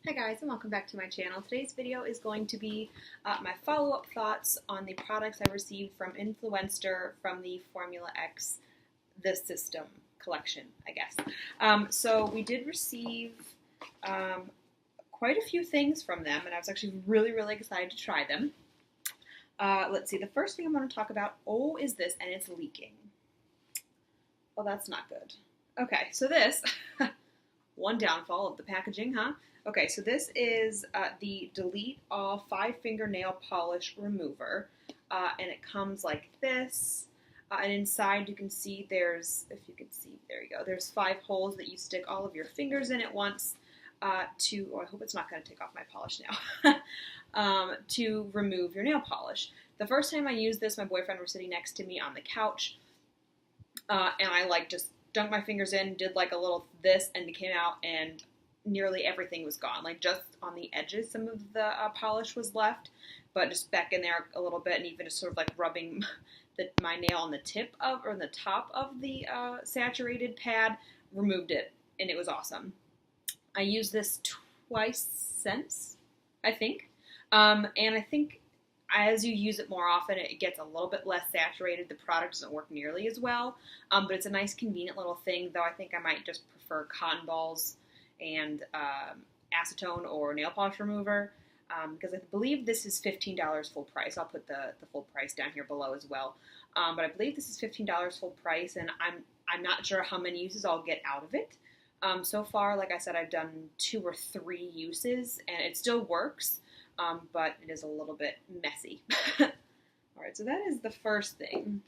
Hi guys, and welcome back to my channel. Today's video is going to be my follow-up thoughts on the products I received from Influenster from the Formula X The System collection, I guess. So we did receive quite a few things from them, and I was actually really excited to try them. Let's see, the first thing I'm going to talk about, is this, and it's leaking. Well, that's not good. Okay, so this, one downfall of the packaging, huh? Okay, so this is the Delete All 5-Finger Nail Polish Remover, and it comes like this, and inside you can see there's, if you can see, there you go, there's 5 holes that you stick all of your fingers in at once I hope it's not going to take off my polish now, to remove your nail polish. The first time I used this, my boyfriend was sitting next to me on the couch, and I just dunked my fingers in, did like a little this, and it came out, and nearly everything was gone. Like just on the edges, some of the polish was left, but just back in there a little bit, and even just sort of like rubbing my nail on the tip of, or on the top of the saturated pad, removed it, and it was awesome. I used this twice since, I think, and I think as you use it more often, it gets a little bit less saturated. The product doesn't work nearly as well, but it's a nice, convenient little thing, though I think I might just prefer cotton balls and acetone or nail polish remover, because I believe this is $15 full price. I'll put the full price down here below as well, but I believe this is $15 full price, and I'm not sure how many uses I'll get out of it. So far, like I said, I've done 2 or 3 uses, and it still works, but it is a little bit messy. Alright, so that is the first thing.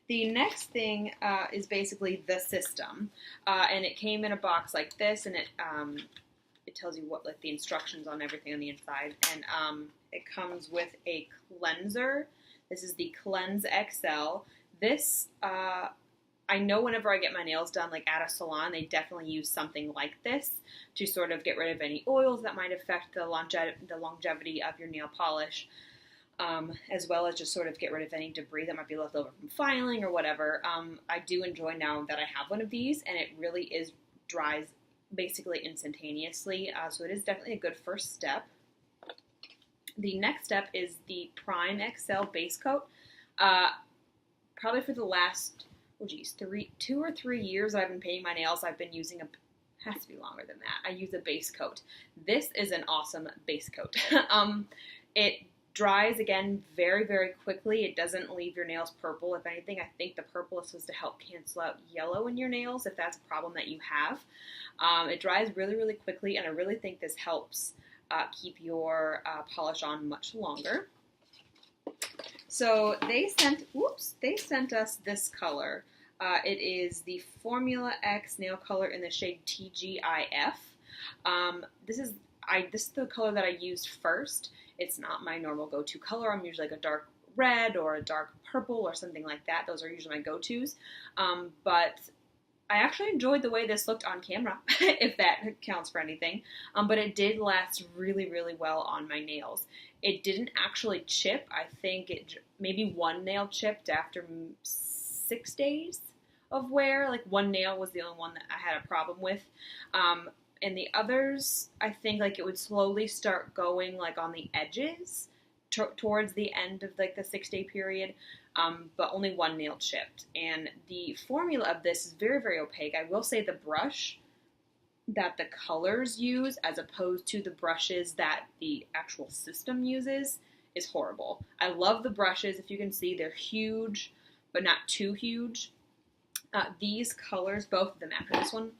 The next thing is basically the system, and it came in a box like this, and it tells you what, like, the instructions on everything on the inside, and it comes with a cleanser. This is the Cleanse XL. This, I know whenever I get my nails done, like at a salon, they definitely use something like this to sort of get rid of any oils that might affect the longevity of your nail polish. As well as just sort of get rid of any debris that might be left over from filing or whatever. I do enjoy now that I have one of these, and it really dries basically instantaneously, so it is definitely a good first step. The next step is the Prime XL Base Coat. Probably for the last, 2 or 3 years I've been painting my nails, I've been using has to be longer than that. I use a base coat. This is an awesome base coat. It dries, again, very quickly. It doesn't leave your nails purple. If anything, I think the purple is supposed to help cancel out yellow in your nails if that's a problem that you have. It dries really quickly, and I really think this helps keep your polish on much longer. So they sent us this color. It is the Formula X nail color in the shade TGIF. This is the color that I used first. It's not my normal go-to color. I'm usually like a dark red or a dark purple or something like that. Those are usually my go-tos. But I actually enjoyed the way this looked on camera, if that counts for anything. But it did last really well on my nails. It didn't actually chip. I think maybe one nail chipped after 6 days of wear. Like one nail was the only one that I had a problem with. And the others, I think, like, it would slowly start going, like, on the edges towards the end of, like, the 6-day period, but only one nail chipped. And the formula of this is very opaque. I will say the brush that the colors use, as opposed to the brushes that the actual system uses, is horrible. I love the brushes. If you can see, they're huge, but not too huge. These colors, both of them, actually, this one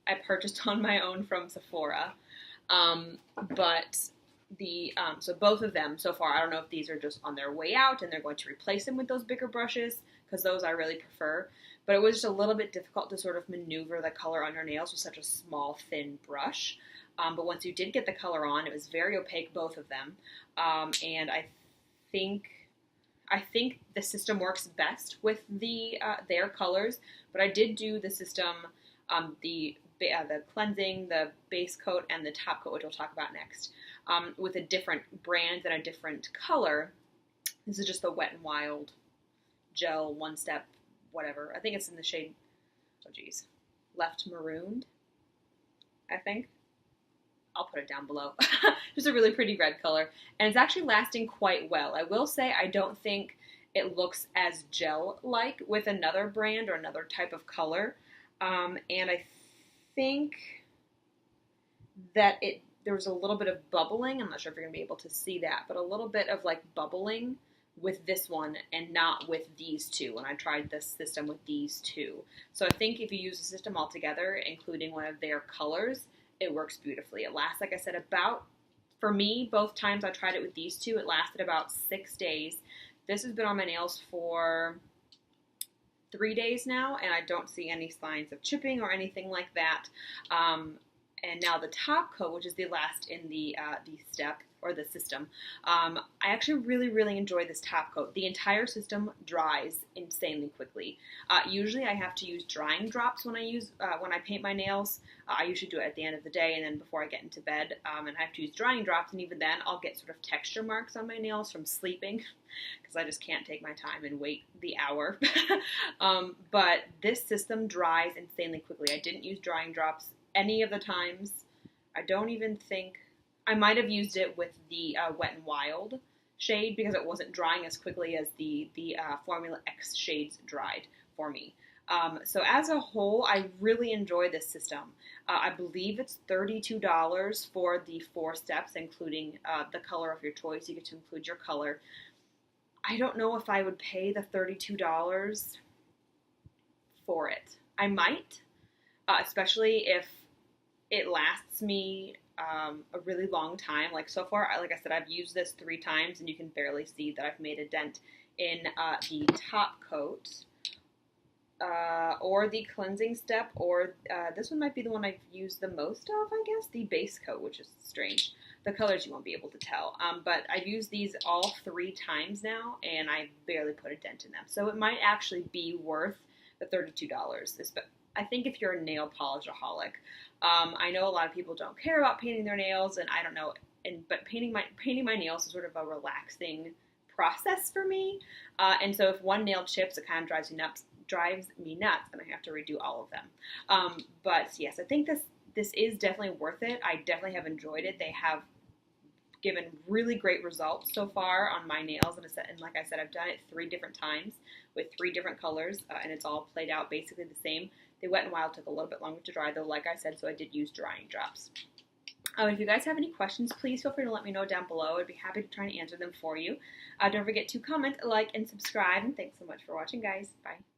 I purchased on my own from Sephora, but so both of them so far, I don't know if these are just on their way out and they're going to replace them with those bigger brushes, because those I really prefer, but it was just a little bit difficult to sort of maneuver the color on your nails with such a small, thin brush, but once you did get the color on, it was very opaque, both of them, and I think the system works best with their colors, but I did do the system, the cleansing, the base coat, and the top coat, which we'll talk about next, with a different brand and a different color. This is just the Wet n Wild Gel One Step, whatever. I think it's in the shade, Left Marooned, I think. I'll put it down below. Just a really pretty red color. And it's actually lasting quite well. I will say I don't think it looks as gel-like with another brand or another type of color. And I think that there was a little bit of bubbling. I'm not sure if you're going to be able to see that, but a little bit of like bubbling with this one and not with these two when I tried this system with these two. So I think if you use the system all together, including one of their colors, it works beautifully. It lasts, like I said, for me, both times I tried it with these two, it lasted about 6 days. This has been on my nails for 3 days now, and I don't see any signs of chipping or anything like that. And now the top coat, which is the last in the step, or the system, I actually really, really enjoy this top coat. The entire system dries insanely quickly. Usually I have to use drying drops when I paint my nails. I usually do it at the end of the day and then before I get into bed, and I have to use drying drops, and even then I'll get sort of texture marks on my nails from sleeping because I just can't take my time and wait the hour. But this system dries insanely quickly. I didn't use drying drops any of the times. I don't even think I might have used it with the Wet n Wild shade because it wasn't drying as quickly as the Formula X shades dried for me. So as a whole, I really enjoy this system. I believe it's $32 for the 4 steps, including the color of your choice. You get to include your color. I don't know if I would pay the $32 for it. I might, especially if it lasts me a really long time. Like so far, like I said, I've used this 3 times, and you can barely see that I've made a dent in the top coat, or the cleansing step, or this one might be the one I've used the most of, I guess, the base coat, which is strange. The colors you won't be able to tell, but I've used these all 3 times now, and I barely put a dent in them. So it might actually be worth the $32. I think if you're a nail polishaholic. I know a lot of people don't care about painting their nails, and I don't know, but painting my nails is sort of a relaxing process for me. And so if one nail chips, it kind of drives me nuts, and I have to redo all of them. But yes, I think this is definitely worth it. I definitely have enjoyed it. They have given really great results so far on my nails, and like I said, I've done it 3 different times with 3 different colors, and it's all played out basically the same. The Wet n Wild took a little bit longer to dry, though, like I said, so I did use drying drops. If you guys have any questions, please feel free to let me know down below. I'd be happy to try and answer them for you. Don't forget to comment, like, and subscribe, and thanks so much for watching, guys. Bye.